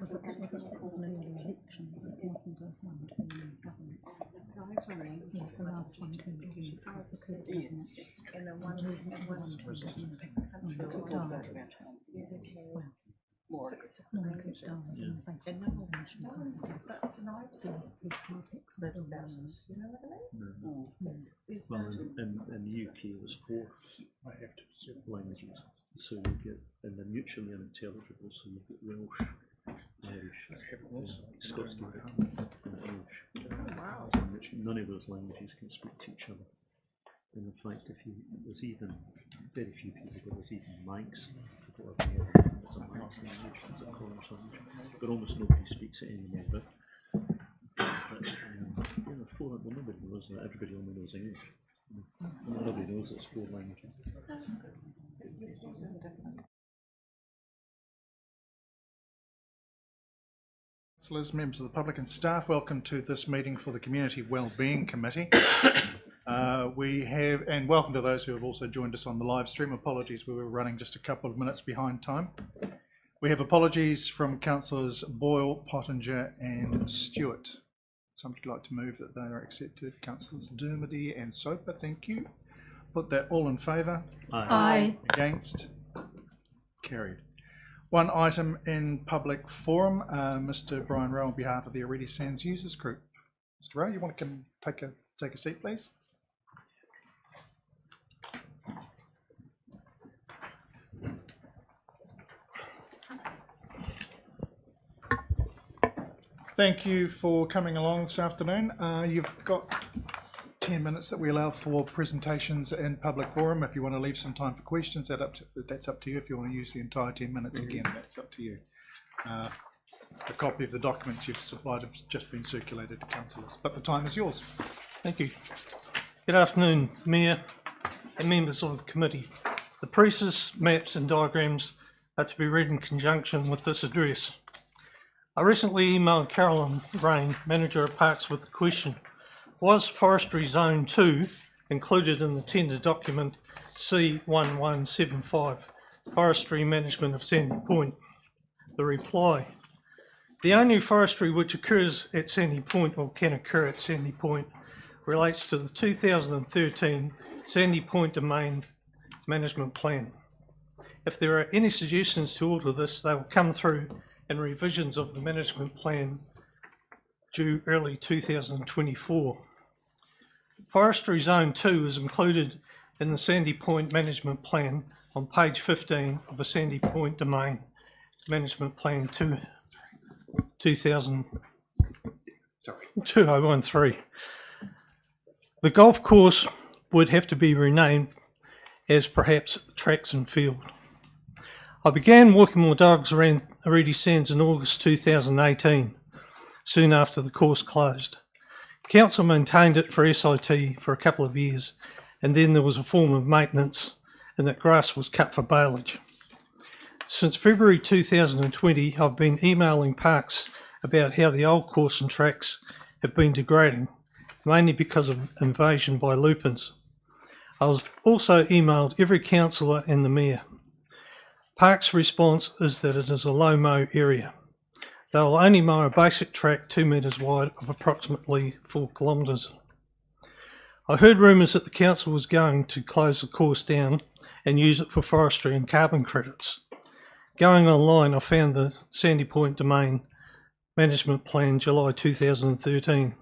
was an early election, but it wasn't a one term government. Yes, the last one term government was the current government. And the one term government was retired. Well, no, he could die in the face of the national government. So it's politics. Well, in the UK it was 4 languages, so you get, and they're mutually unintelligible, so you've got Welsh, Irish, Scots Gaelic and English. So none of those languages can speak to each other. And in fact, there's even very few people, but there's even Manx. It's a Manx language, it's a Cornish language, but almost nobody speaks it anymore. But nobody knows that. Everybody only knows English. Nobody knows it's 4 languages. Councillors, members of the public and staff, welcome to this meeting for the Community Wellbeing Committee. And welcome to those who have also joined us on the live stream. Apologies, we were running just a couple of minutes behind time. We have apologies from Councillors Boyle, Pottinger and Stewart. Somebody like to move that they are accepted. Councillors Dermody and Soper, thank you. Put that all in favour. Aye. Against? Carried. One item in public forum, Mr. Brian Rowe on behalf of the Already Sands Users Group. Mr. Rowe, you want to come take a seat, please? Thank you for coming along this afternoon. You've got 10 minutes that we allow for presentations in public forum. If you want to leave some time for questions, that's up to you. If you want to use the entire 10 minutes, again, that's up to you. A copy of the documents you've supplied has just been circulated to councillors, but the time is yours. Thank you. Good afternoon, Mayor and members of the committee. The pieces, maps and diagrams are to be read in conjunction with this address. I recently emailed Carolyn Rain, Manager of Parks, with the question: was Forestry Zone 2 included in the tender document C1175, Forestry Management of Sandy Point? The reply: the only forestry which occurs at Sandy Point or can occur at Sandy Point relates to the 2013 Sandy Point Domain Management Plan. If there are any suggestions to alter this, they will come through in revisions of the management plan due early 2024. Forestry Zone 2 is included in the Sandy Point Management Plan on page 15 of the Sandy Point Domain Management Plan 2013. The golf course would have to be renamed as perhaps Tracks and Field. I began walking my dogs around Already Sands in August 2018, soon after the course closed. Council maintained it for SIT for a couple of years, and then there was a form of maintenance and that grass was cut for baleage. Since February 2020, I've been emailing Parks about how the old course and tracks have been degrading, mainly because of invasion by lupins. I was also emailed every councillor and the mayor. Parks' response is that it is a low mow area. They will only mow a basic track 2 metres wide of approximately 4 kilometres. I heard rumours that the council was going to close the course down and use it for forestry and carbon credits. Going online, I found the Sandy Point Domain Management Plan, July 2013.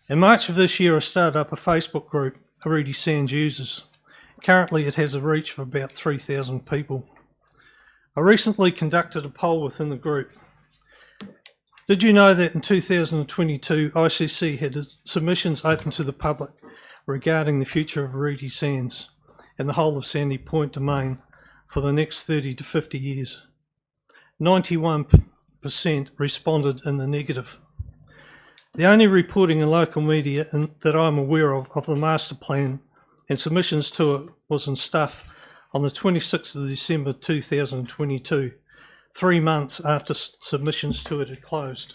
In March of this year, I started up a Facebook group, Already Sands Users. Currently, it has a reach of about 3,000 people. I recently conducted a poll within the group. Did you know that in 2022, ICC had submissions open to the public regarding the future of Already Sands and the whole of Sandy Point Domain for the next 30 to 50 years? 91% responded in the negative. The only reporting in local media that I'm aware of the master plan and submissions to it was in Stuff on the 26th of December 2022, 3 months after submissions to it had closed.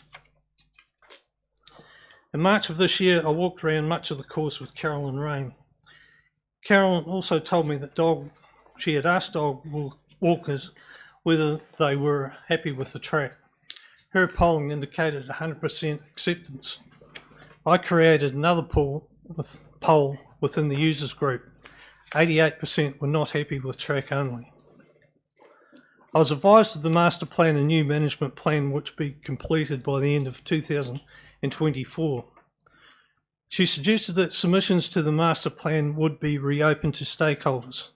In March of this year, I walked around much of the course with Carolyn Rain. Carolyn also told me that she had asked dog walkers whether they were happy with the track. her polling indicated 100% acceptance. I created another poll within the users group. 88% were not happy with track only. I was advised of the master plan and new management plan which be completed by the end of 2024. She suggested that submissions to the master plan would be reopened to stakeholders.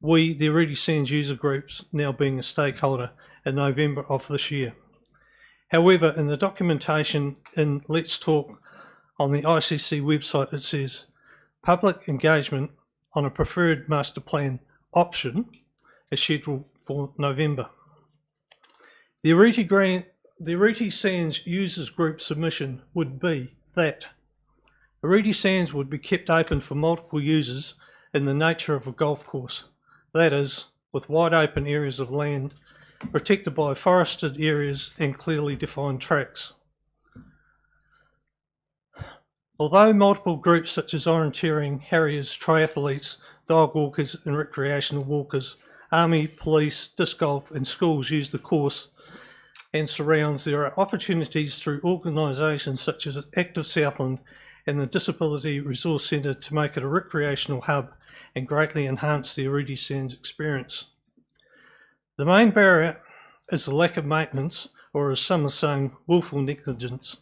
We, the Already Sands user groups, now being a stakeholder in November of this year. However, in the documentation in Let's Talk on the ICC website, it says public engagement on a preferred master plan option is scheduled for November. The Already Sands users group submission would be that Already Sands would be kept open for multiple users in the nature of a golf course, that is, with wide open areas of land protected by forested areas and clearly defined tracks. Although multiple groups such as orienteering, harriers, triathletes, dog walkers and recreational walkers, army, police, disc golf and schools use the course and surrounds, there are opportunities through organisations such as Active Southland and the Disability Resource Centre to make it a recreational hub and greatly enhance the Already Sands experience. The main barrier is the lack of maintenance, or as some are saying, willful negligence,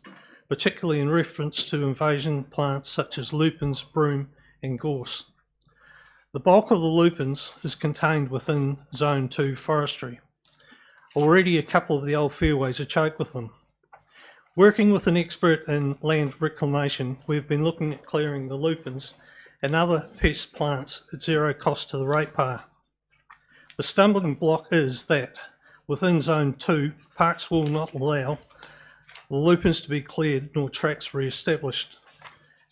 particularly in reference to invasion plants such as lupins, broom and gorse. The bulk of the lupins is contained within Zone 2 forestry. Already a couple of the old fairways are choked with them. Working with an expert in land reclamation, we've been looking at clearing the lupins and other pest plants at zero cost to the ratepayer. The stumbling block is that within Zone 2, parks will not allow the lupins to be cleared nor tracks re-established.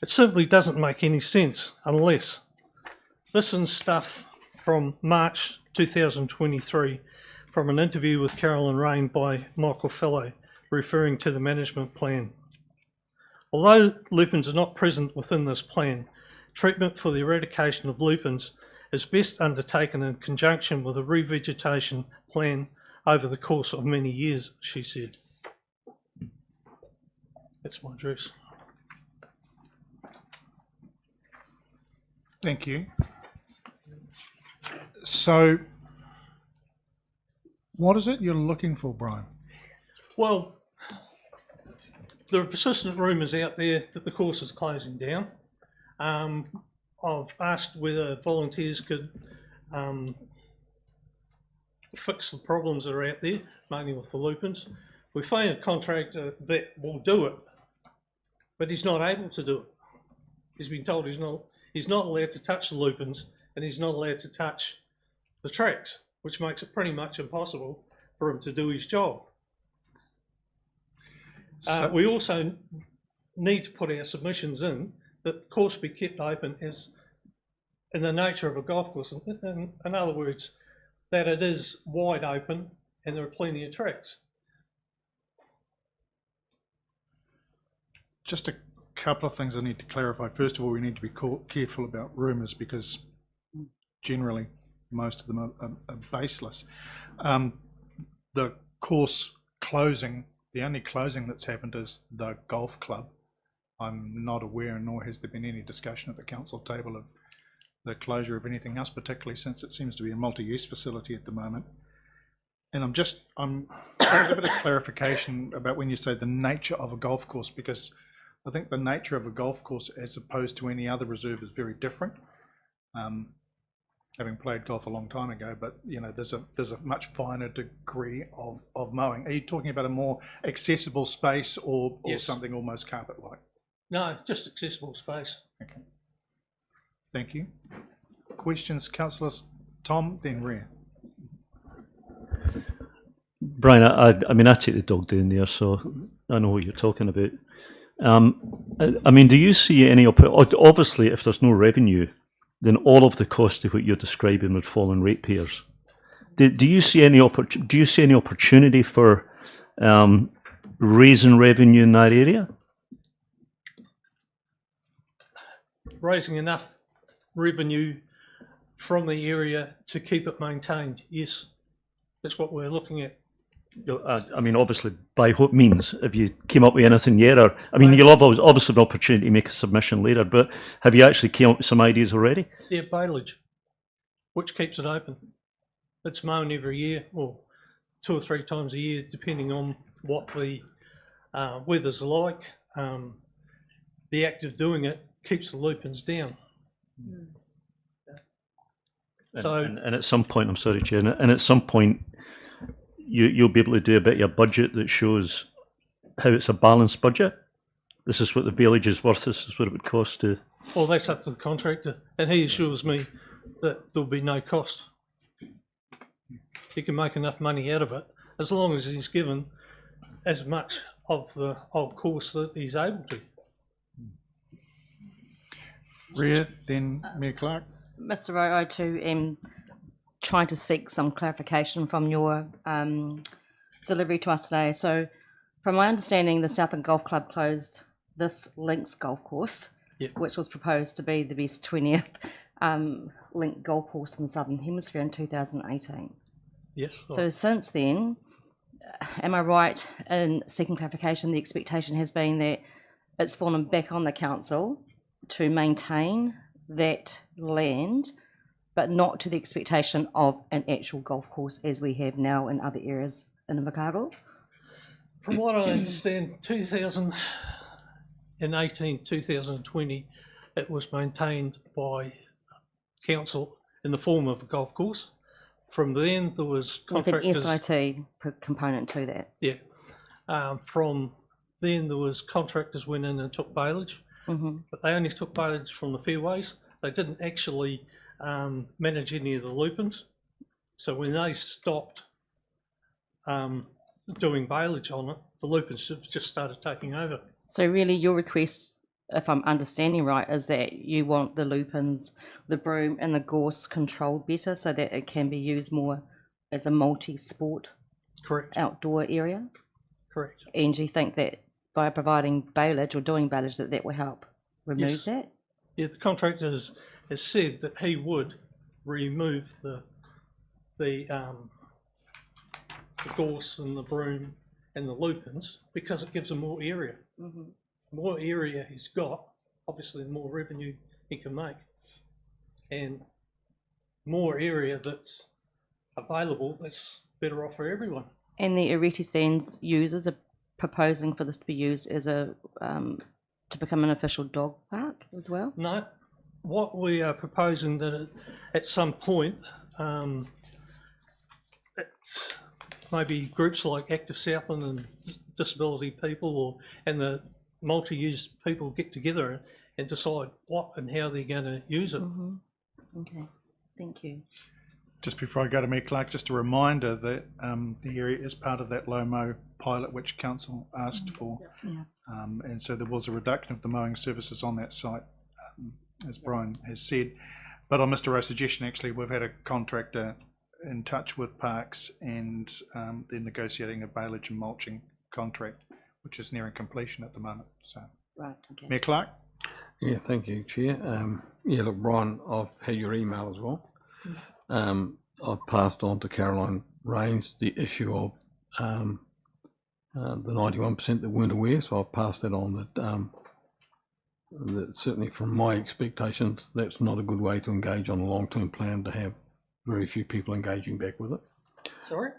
It simply doesn't make any sense unless this is stuff from March 2023 from an interview with Carolyn Rain by Michael Fellow referring to the management plan. Although lupins are not present within this plan, treatment for the eradication of lupins is best undertaken in conjunction with a revegetation plan over the course of many years, she said. That's my address. Thank you. So, what is it you're looking for, Brian? Well, there are persistent rumours out there that the course is closing down. I've asked whether volunteers could fix the problems that are out there, mainly with the lupins. We found a contractor that will do it, but he's not able to do it. He's been told he's not allowed to touch the lupins and he's not allowed to touch the tracks, which makes it pretty much impossible for him to do his job. We also need to put our submissions in that the course be kept open as in the nature of a golf course. In other words, that it is wide open and there are plenty of tracks. Just a couple of things I need to clarify. First of all, we need to be careful about rumours because generally most of them are baseless. The course closing, the only closing that's happened is the golf club. I'm not aware, nor has there been any discussion at the council table of the closure of anything else, particularly since it seems to be a multi-use facility at the moment. And I'm a bit of clarification about when you say the nature of a golf course, because I think the nature of a golf course as opposed to any other reserve is very different. Having played golf a long time ago, but you know, there's a much finer degree of mowing. Are you talking about a more accessible space or yes, something almost carpet-like? No, just accessible space. Okay. Thank you. Questions, councillors? Tom, then Rhea. Brian, I mean, I take the dog down there, so I know what you're talking about. I mean, do you see any obviously, if there's no revenue, then all of the cost of what you're describing would fall on ratepayers. Do you see any opportunity for raising revenue in that area? Raising enough revenue from the area to keep it maintained, yes. That's what we're looking at. I mean, obviously, by what means? Have you came up with anything yet? Or, I mean, you'll have obviously an opportunity to make a submission later, but have you actually came up with some ideas already? Yeah, baleage, which keeps it open. It's mown every year, or 2 or 3 times a year, depending on what the weather's like. The act of doing it keeps the lupins down. And at some point, I'm sorry, Chair, and at some point, you'll be able to do a bit of a budget that shows how it's a balanced budget. This is what the baleage is worth. This is what it would cost to. Well, that's up to the contractor, and he assures me that there'll be no cost. He can make enough money out of it as long as he's given as much of the whole course that he's able to. Ria, then Mayor Clark. Mr. Rowe, to trying to seek some clarification from your delivery to us today. So, from my understanding, the Southern Golf Club closed this links golf course, which was proposed to be the best 20th link golf course in the Southern Hemisphere in 2018. Yes. So since then, am I right in seeking clarification? The expectation has been that it's fallen back on the council to maintain that land, but not to the expectation of an actual golf course as we have now in other areas in Invercargill. From what I understand, 2018, 2020, it was maintained by council in the form of a golf course. From then, there was contractors. With an SIT component to that. Yeah. From then, there was contractors went in and took baleage, but they only took baleage from the fairways. They didn't actually manage any of the lupins. So when they stopped doing baleage on it, the lupins just started taking over. So really your request, if I'm understanding right, is that you want the lupins, the broom and the gorse controlled better so that it can be used more as a multi-sport outdoor area? Correct. And do you think that by providing baleage or doing baleage that will help remove that? Yeah, the contractor has said that he would remove the gorse and the broom and the lupins because it gives him more area. The more area he's got, obviously the more revenue he can make, and more area that's available, that's better off for everyone. And the Arete Sands users are proposing for this to be used as a to become an official dog park as well? No, what we are proposing that at some point, maybe groups like Active Southland and disability people and the multi-use people get together and decide what and how they're going to use it. Okay, thank you. Just before I go to Mayor Clark, just a reminder that the area is part of that low-mow pilot which council asked for. And so there was a reduction of the mowing services on that site, as Brian has said. But on Mr. Rowe's suggestion, actually, we've had a contractor in touch with Parks and they're negotiating a baleage and mulching contract, which is nearing completion at the moment. So, right, okay. Mayor Clark? Yeah, thank you, Chair. Yeah, look, Brian, I've had your email as well. I've passed on to Caroline Rains the issue of the 91% that weren't aware, so I've passed that on that certainly from my expectations, that's not a good way to engage on a long-term plan, to have very few people engaging back with it. Sorry?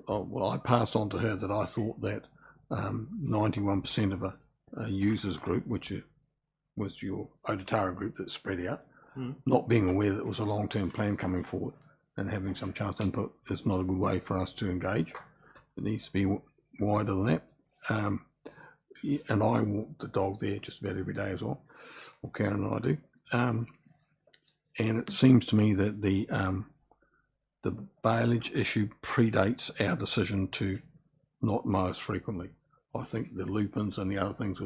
Well, I passed on to her that I thought that 91% of a users group, which was your Otatara group that spread out, not being aware that it was a long-term plan coming forward and having some chance input is not a good way for us to engage. It needs to be wider than that. And I walk the dog there just about every day as well, or Karen and I do. And it seems to me that the baleage issue predates our decision to not mow as frequently. I think the lupins and the other things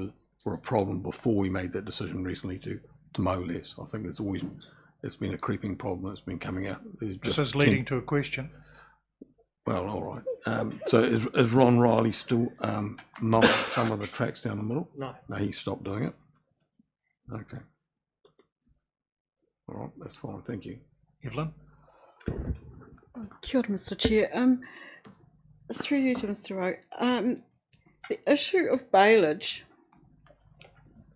were a problem before we made that decision recently to mow less. I think it's been a creeping problem that's been coming out. This is leading to a question. Well, all right. So is Ron Riley still mowing some of the tracks down the middle? No. No, he stopped doing it. Okay. All right, that's fine. Thank you. Evelyn? Kia ora, Mr. Chair. through you to Mr. Rowe, the issue of bailage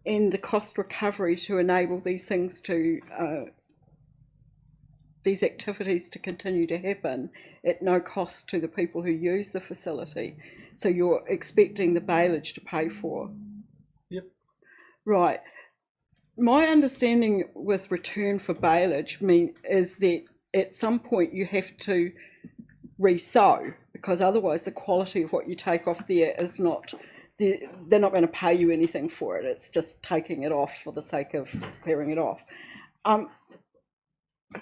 and the cost recovery to enable these things to, these activities to continue to happen at no cost to the people who use the facility. So you're expecting the bailage to pay for. Yep. Right. My understanding with return for bailage is that at some point you have to re-sow, because otherwise the quality of what you take off there is not, they're not going to pay you anything for it. It's just taking it off for the sake of clearing it off.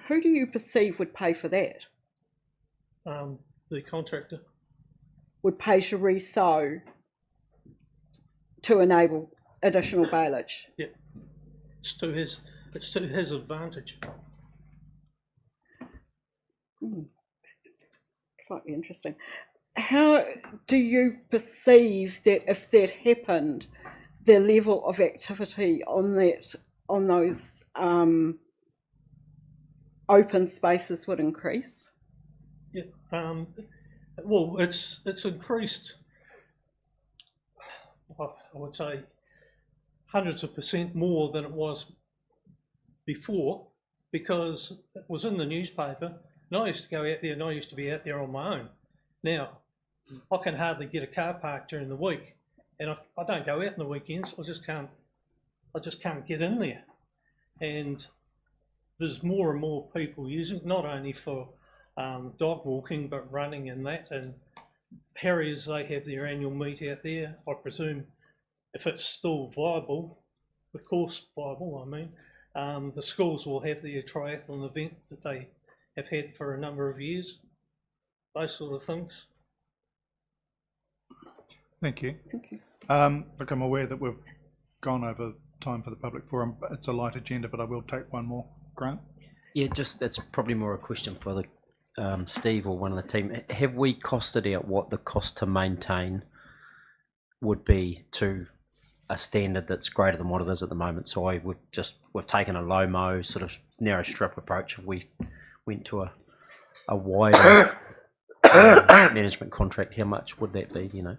Who do you perceive would pay for that? The contractor. Would pay to re-sow to enable additional bailage? Yeah. It's to his advantage. Slightly interesting. How do you perceive that if that happened, the level of activity on those open spaces would increase? Yeah. Well, it's increased. I would say hundreds of % more than it was before, because it was in the newspaper. And I used to go out there, and I used to be out there on my own. Now, I can hardly get a car park during the week, and I don't go out on the weekends. I just can't get in there. And there's more and more people using it, not only for dog walking, but running and that. And Harriers, they have their annual meet out there. I presume if it's still viable, the course viable, I mean, the schools will have their triathlon event that they have had for a number of years, those sort of things. Thank you. Look, I'm aware that we've gone over time for the public forum. It's a light agenda, but I will take one more. Grant? Yeah, just that's probably more a question for the Steve or one of the team. Have we costed out what the cost to maintain would be to a standard that's greater than what it is at the moment? So we've taken a low mow sort of narrow strip approach. If we went to a wider management contract, how much would that be? You know.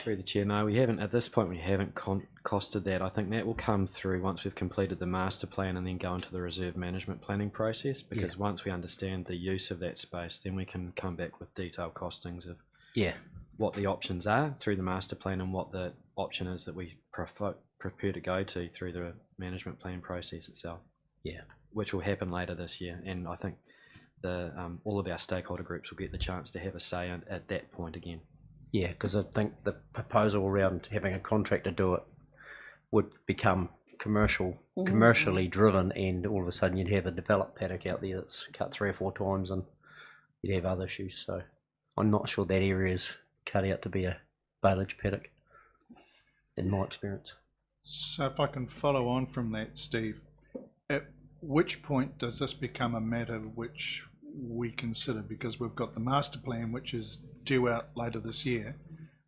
Through the chair, no, we haven't at this point. We haven't costed that. I think that will come through once we've completed the master plan and then go into the reserve management planning process. Because once we understand the use of that space, then we can come back with detailed costings of what the options are through the master plan and what the option is that we prepare to go to through the management plan process itself. Yeah, which will happen later this year, and I think the all of our stakeholder groups will get the chance to have a say at that point again. Yeah, because I think the proposal around having a contractor do it would become commercially driven, and all of a sudden you'd have a developed paddock out there that's cut 3 or 4 times, and you'd have other issues. So I'm not sure that area is cut out to be a bailage paddock, in my experience. So if I can follow on from that, Steve, at which point does this become a matter which we consider? Because we've got the master plan, which is due out later this year,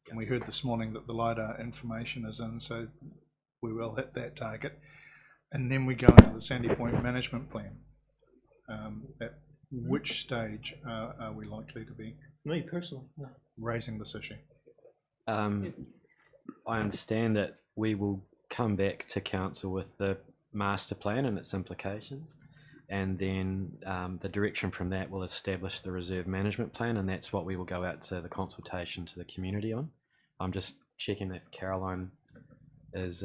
and we heard this morning that the LiDAR information is in, so we will hit that target. And then we go into the Sandy Point management plan. At which stage are we likely to be Me personally, no. raising this issue? I understand that we will come back to council with the master plan and its implications, and then the direction from that will establish the reserve management plan, and that's what we will go out to the consultation to the community on. I'm just checking if Caroline is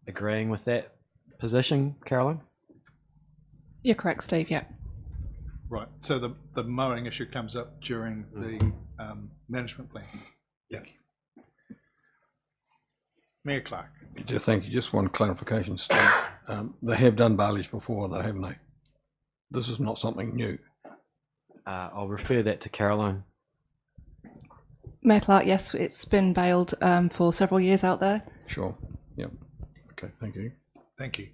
agreeing with that position. Caroline? You're correct, Steve, yeah. Right, so the mowing issue comes up during the management plan. Thank you. Mayor Clark. Thank you. Just one clarification, Steve. They have done bailage before, though, haven't they? This is not something new. I'll refer that to Caroline. Mayor Clark, yes, it's been bailed for several years out there. Sure. Yep. Okay, thank you. Thank you.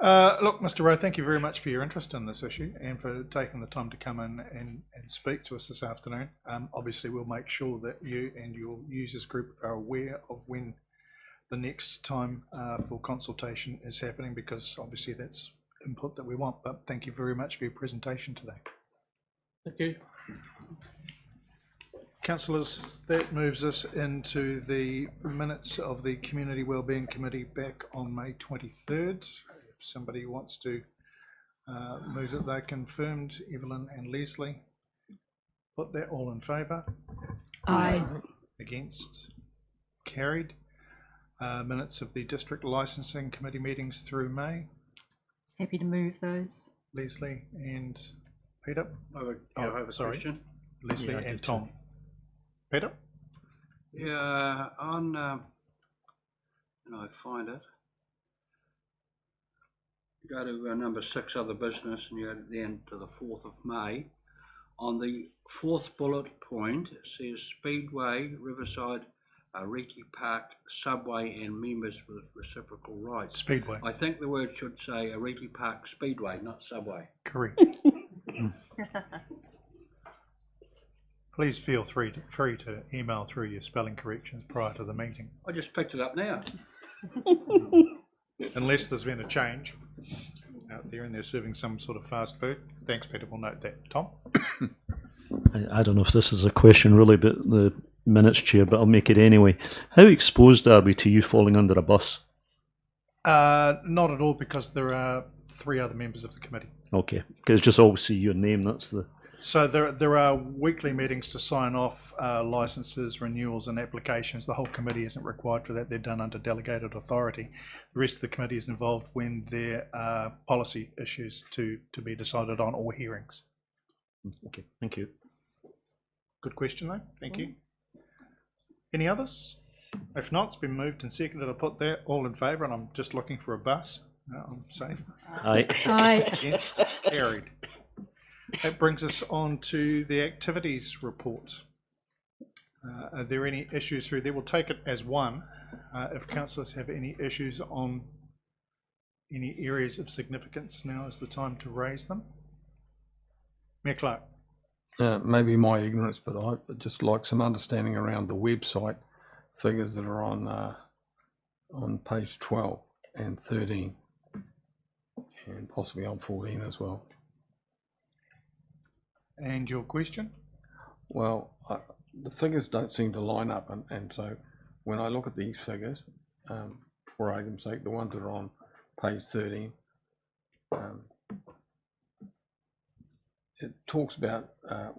Look, Mr. Rowe, thank you very much for your interest in this issue and for taking the time to come in and speak to us this afternoon. Obviously, we'll make sure that you and your users group are aware of when the next time for consultation is happening, because obviously that's input that we want. But thank you very much for your presentation today. Thank you. Councillors, that moves us into the minutes of the Community Wellbeing Committee back on May 23rd. If somebody wants to move it, they're confirmed. Evelyn and Leslie. Put that all in favour. Aye. Against? Carried. Minutes of the District Licensing Committee meetings through May. Happy to move those. Leslie and Peter. I have a question. Leslie Yeah, I and did Tom. Peter? Yeah, on, and I find it. You go to number 6, other business, and you go to the end to the 4th of May. On the 4th bullet point, it says Speedway, Riverside, Riki Park, Subway, and members with reciprocal rights. Speedway. I think the word should say Riki Park Speedway, not Subway. Correct. Please feel free to email through your spelling corrections prior to the meeting, I just picked it up now. unless there's been a change out there and they're serving some sort of fast food. Thanks, Peter. We'll note that. Tom? I don't know if this is a question really about the minutes, Chair, but I'll make it anyway. How exposed are we to you falling under a bus? Not at all, because there are 3 other members of the committee. Okay, because just always see your name, that's the... So there are weekly meetings to sign off licenses, renewals and applications. The whole committee isn't required for that. They're done under delegated authority. The rest of the committee is involved when there are policy issues to be decided on, or hearings. Okay, thank you. Good question though, thank you. Any others? If not, it's been moved and seconded. I'll put that all in favour, and I'm just looking for a bus. No, I'm safe. Aye. Aye. Against? Carried. That brings us on to the activities report. Are there any issues through there? We'll take it as one. If councillors have any issues on any areas of significance, now is the time to raise them. Mayor Clark. Maybe my ignorance, but I'd just like some understanding around the website figures that are on page 12 and 13, and possibly on 14 as well. And your question? Well, the figures don't seem to line up, and so when I look at these figures, for argument's sake, the ones that are on page 13, it talks about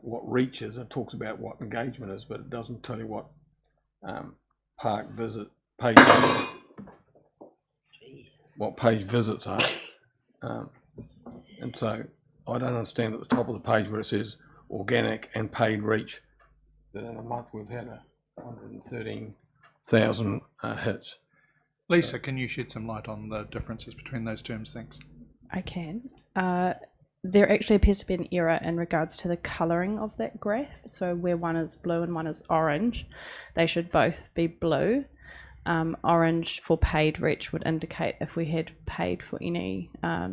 what reach is, it talks about what engagement is, but it doesn't tell you what park visit page, what page visits are, and so I don't understand at the top of the page where it says organic and paid reach that in a month we've had 113,000 hits. Lisa, can you shed some light on the differences between those terms? Thanks. I can. There actually appears to be an error in regards to the colouring of that graph. So where one is blue and one is orange, they should both be blue. Orange for paid reach would indicate if we had paid for any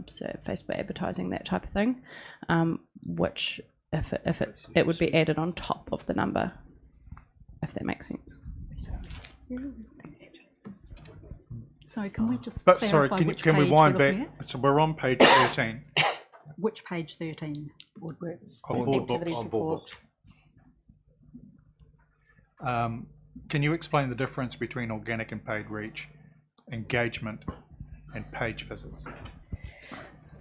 so Facebook advertising, that type of thing, which if it would be added on top of the number, if that makes sense. So can we just But clarify sorry, which can we page wind we're looking back? So we're on page 13. at? Which page 13? Board works. Of board Activities books. report. Can you explain the difference between organic and paid reach, engagement and page visits?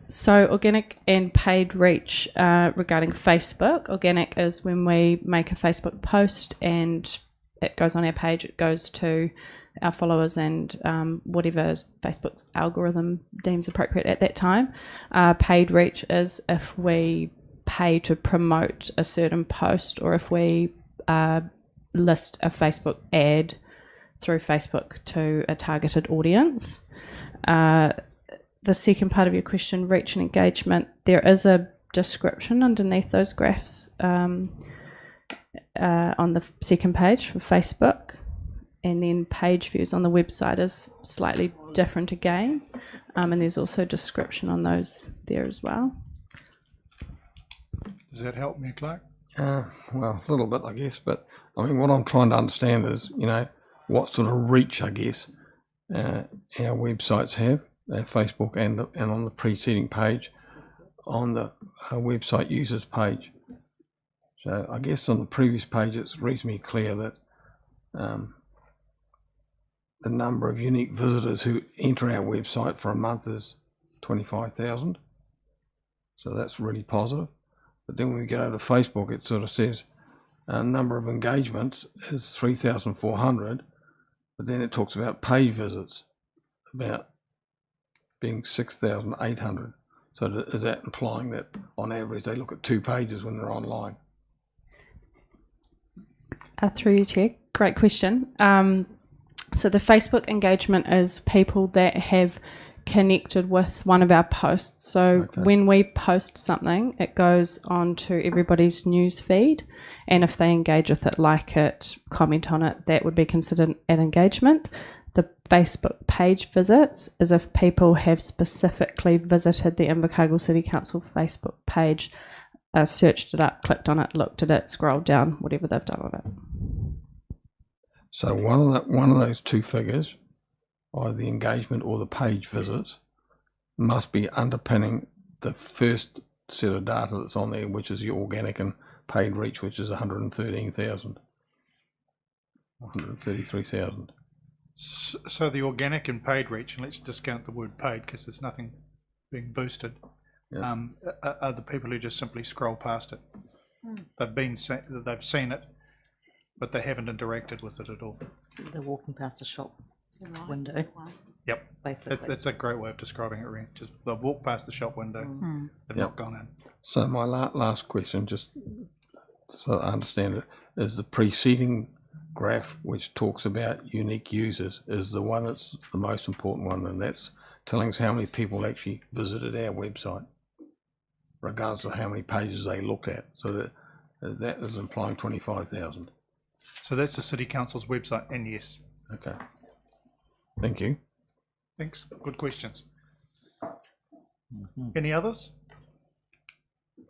So organic and paid reach regarding Facebook. Organic is when we make a Facebook post and it goes on our page, it goes to our followers and whatever Facebook's algorithm deems appropriate at that time. Paid reach is if we pay to promote a certain post, or if we list a Facebook ad through Facebook to a targeted audience. The second part of your question, reach and engagement, there is a description underneath those graphs on the second page for Facebook, and then page views on the website is slightly different again, and there's also description on those there as well. Does that help, Mayor Clark? Well, a little bit, I guess, but I mean, what I'm trying to understand is, you know, what sort of reach, I guess, our websites have, Facebook and on the preceding page, on the website users page. So I guess on the previous page it's reasonably clear that the number of unique visitors who enter our website for a month is 25,000. So that's really positive. But then when we get over to Facebook, it sort of says number of engagements is 3,400, but then it talks about page visits about being 6,800. So is that implying that on average they look at 2 pages when they're online? Through you, Chair. Great question. So the Facebook engagement is people that have connected with one of our posts. So when we post something, it goes on to everybody's news feed, and if they engage with it, like it, comment on it, that would be considered an engagement. The Facebook page visits is if people have specifically visited the Invercargill City Council Facebook page, searched it up, clicked on it, looked at it, scrolled down, whatever they've done with it. So one of those 2 figures, either the engagement or the page visits, must be underpinning the first set of data that's on there, which is your organic and paid reach, which is 113,000, 133,000. So the organic and paid reach, and let's discount the word paid because there's nothing being boosted, are the people who just simply scroll past it. They've seen it, but they haven't interacted with it at all. They're walking past the shop window. Yep, Basically. that's a great way of describing it, Ren. Just they've walked past the shop window, they've not gone in. So my last question, just so I understand it, is the preceding graph which talks about unique users is the one that's the most important one, and that's telling us how many people actually visited our website, regardless of how many pages they looked at. So that is implying 25,000. So that's the City Council's website, and yes. Okay. Thank you. Thanks. Good questions. Any others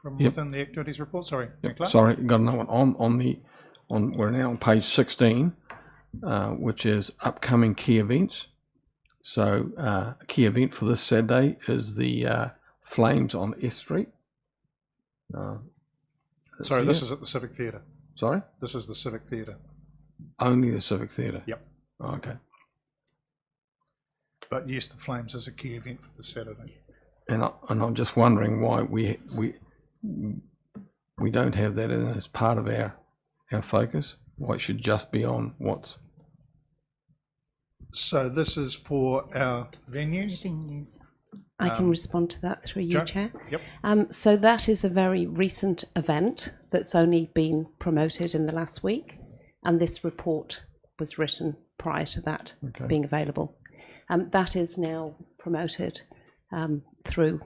from within the activities report? Sorry, Clark? Sorry, got another one we're now on page 16, which is upcoming key events. So a key event for this Saturday is the Flames on S Street. Sorry, this is at the Civic Theatre. Sorry? This is the Civic Theatre. Only the Civic Theatre? Yep. Oh, okay. But yes, the Flames is a key event for the Saturday. And I'm just wondering why we don't have that in as part of our focus. Why it should just be on what's. So this is for our venues. I can respond to that through you, Jo? Chair. Yep. So that is a very recent event that's only been promoted in the last week, and this report was written prior to that being available. That is now promoted through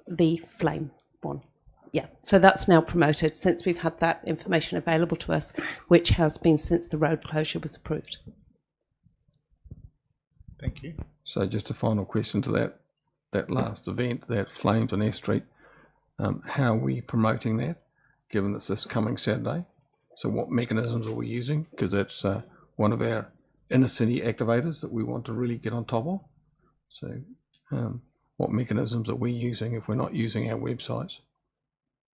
the Flame one. Yeah, so that's now promoted since we've had that information available to us, which has been since the road closure was approved. Thank you. So just a final question to that last event, that Flames on S Street. How are we promoting that, given it's this coming Saturday? So what mechanisms are we using? Because that's one of our inner city activators that we want to really get on top of. So what mechanisms are we using if we're not using our websites?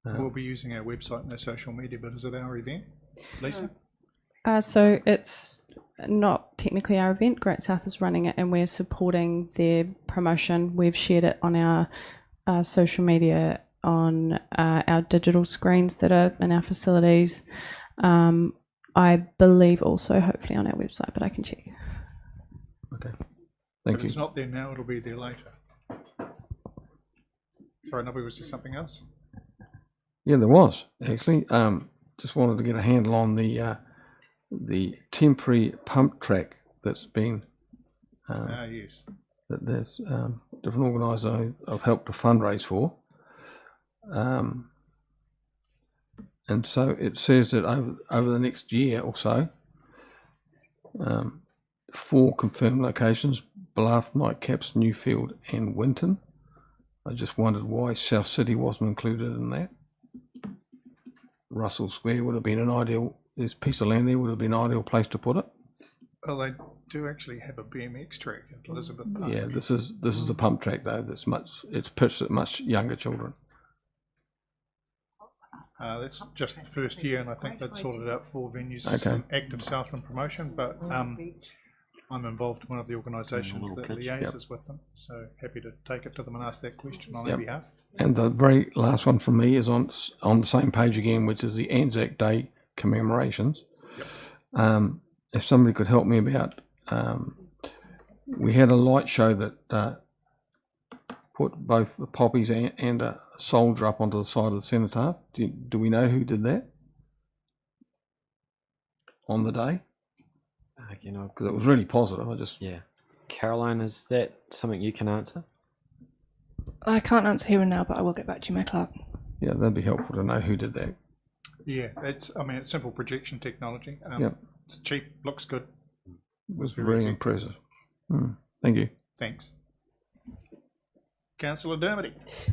We'll be using our website and our social media, but is it our event, Lisa? So it's not technically our event. Great South is running it, and we're supporting their promotion. We've shared it on our social media, on our digital screens that are in our facilities. I believe also hopefully on our website, but I can check. Okay, thank you. It's not there now, it'll be there later. Sorry, Nobby, was there something else? Yeah, there was actually. Just wanted to get a handle on the temporary pump track that's been yes, that there's different organisers have helped to fundraise for, and so it says that over the next year or so, 4 confirmed locations: Bluff, Nightcaps, Newfield, and Winton. I just wondered why South City wasn't included in that. Russell Square would have been an ideal. This piece of land there would have been an ideal place to put it. Well, they do actually have a BMX track at Elizabeth Park. Yeah, this is a pump track though. It's pitched at much younger children. That's just the first year, and I think they'd sorted out 4 venues Okay. from active Southland promotion, but I'm involved in one of the organisations that liaises with them, so happy to take it to them and ask that question on their behalf. And the very last one from me is on the same page again, which is the Anzac Day commemorations. If somebody could help me about, we had a light show that put both the poppies and a soldier up onto the side of the cenotaph. Do we know who did that on the day? Because it was really positive. Caroline, is that something you can answer? I can't answer here and now, but I will get back to you, Mayor Clark. Yeah, that'd be helpful to know who did that. Yeah, it's simple projection technology. It's cheap, looks good. It was very impressive. Thank you. Thanks. Councillor Dermody.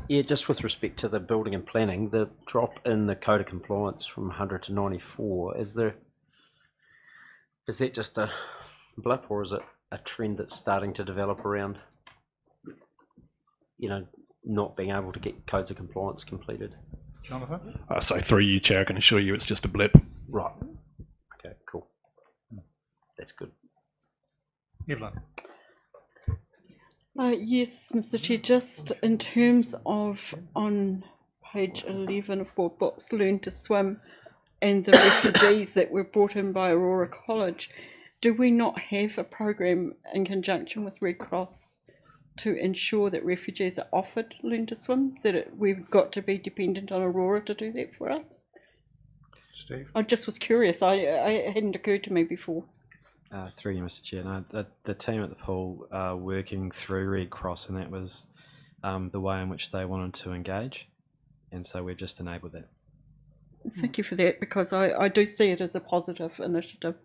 Yeah, just with respect to the building and planning, the drop in the code of compliance from 100 to 94, is that just a blip, or is it a trend that's starting to develop around, not being able to get codes of compliance completed? Jonathan? So through you, Chair, I can assure you it's just a blip. Right. Okay, cool. That's good. Evelyn. Yes, Mr. Chair, just in terms of on page 11 of Board Books, Learn to Swim, and the refugees that were brought in by Aurora College, do we not have a program in conjunction with Red Cross to ensure that refugees are offered Learn to Swim, that we've got to be dependent on Aurora to do that for us? Steve? I just was curious. It hadn't occurred to me before. Through you, Mr. Chair. No, the team at the pool are working through Red Cross, and that was the way in which they wanted to engage, and so we've just enabled that. Thank you for that, because I do see it as a positive initiative.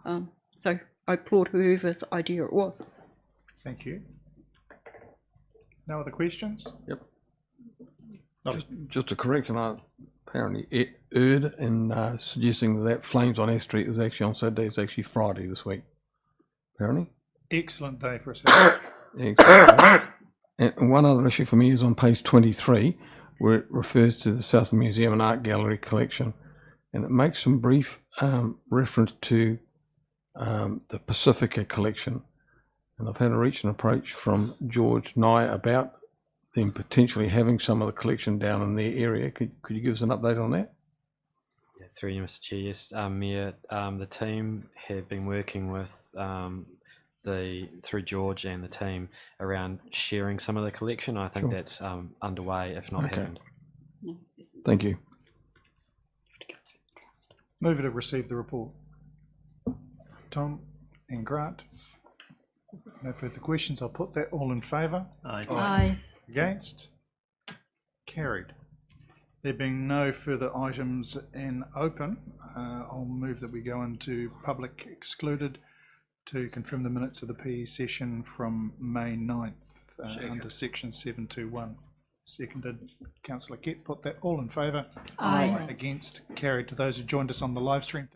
So I applaud whoever's idea it was. Thank you. No other questions? Yep. Just to correct, and I apparently erred in suggesting that Flames on S Street was actually on Saturday. It's actually Friday this week, apparently. Excellent day for a Saturday. Excellent. And one other issue for me is on page 23, where it refers to the Southland Museum and Art Gallery collection, and it makes some brief reference to the Pacifica collection. And I've had a recent approach from George Nye about them potentially having some of the collection down in their area. Could you give us an update on that? Yeah, through you, Mr. Chair. Yes, Mayor, the team have been working with through George and the team around sharing some of the collection. I think that's underway, if not happened. Thank you. Move to receive the report. Tom and Grant. No further questions. I'll put that all in favour. Aye. Against? Carried. There being no further items in open, I'll move that we go into public excluded to confirm the minutes of the PE session from May 9th under section 721. Seconded. Councillor Kett. Put that all in favour. Aye. Against? Carried. To those who joined us on the live stream.